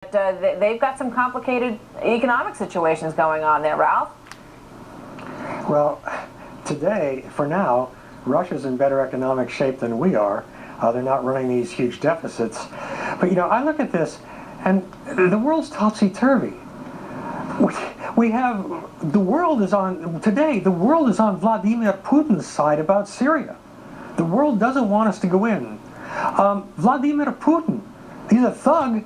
They've got some complicated economic situations going on there, Ralph. Well, today, for now, Russia's in better economic shape than we are. They're not running these huge deficits. But, you know, I look at this, and the world's topsy-turvy. We have, the world is on, today, the world is on Vladimir Putin's side about Syria. The world doesn't want us to go in. Vladimir Putin, he's a thug,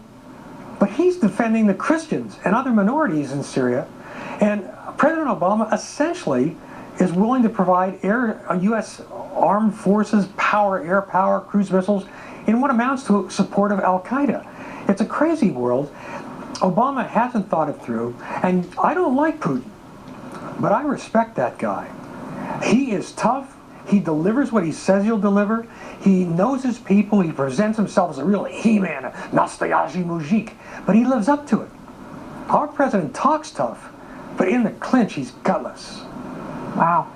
but he's defending the Christians and other minorities in Syria. And President Obama essentially is willing to provide U.S. armed forces power, air power, cruise missiles, in what amounts to support of al-Qaeda. It's a crazy world. Obama hasn't thought it through, and I don't like Putin, but I respect that guy. He is tough. He delivers what he says he'll deliver. He knows his people. He presents himself as a real he-man, a nastoyashi mujik, but he lives up to it. Our president talks tough, but in the clinch, he's gutless. Wow.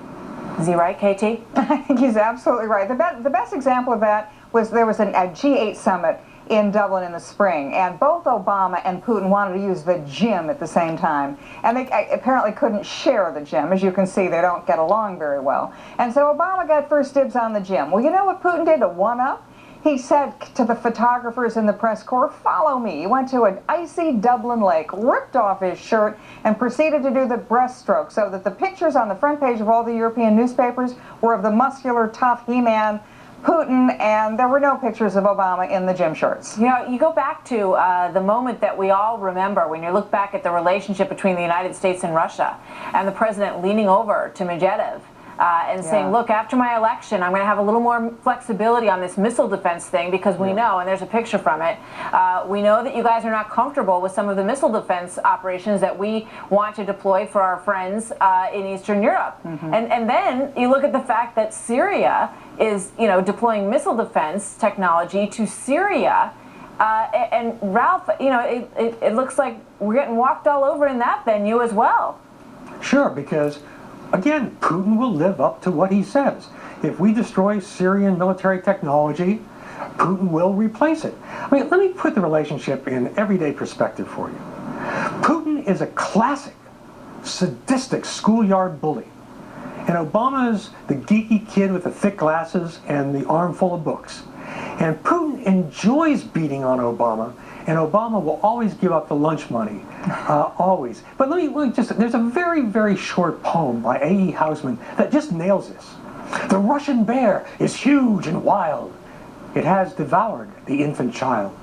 Is he right, KT? I think he's absolutely right. The best example of that was there was a G8 summit in Dublin in the spring, and both Obama and Putin wanted to use the gym at the same time, and they apparently couldn't share the gym. As you can see, they don't get along very well. And so Obama got first dibs on the gym. Well, you know what Putin did to one-up? He said to the photographers in the press corps, "Follow me." He went to an icy Dublin lake, ripped off his shirt, and proceeded to do the breaststroke, so that the pictures on the front page of all the European newspapers were of the muscular, tough he-man Putin, and there were no pictures of Obama in the gym shorts. You know, you go back to the moment that we all remember when you look back at the relationship between the United States and Russia, and the president leaning over to Medvedev and saying, look, after my election, I'm going to have a little more flexibility on this missile defense thing, because we know, and there's a picture from it, we know that you guys are not comfortable with some of the missile defense operations that we want to deploy for our friends in Eastern Europe. And then you look at the fact that Syria is, you know, deploying missile defense technology to Syria. And Ralph, you know, it looks like we're getting walked all over in that venue as well. Sure, because again, Putin will live up to what he says. If we destroy Syrian military technology, Putin will replace it. I mean, let me put the relationship in everyday perspective for you. Putin is a classic, sadistic schoolyard bully. And Obama's the geeky kid with the thick glasses and the arm full of books. And Putin enjoys beating on Obama, and Obama will always give up the lunch money, always. But let me just, there's a very, very short poem by A.E. Housman that just nails this. The Russian bear is huge and wild. It has devoured the infant child.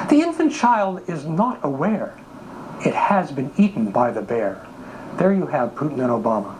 The infant child is not aware. It has been eaten by the bear. There you have Putin and Obama.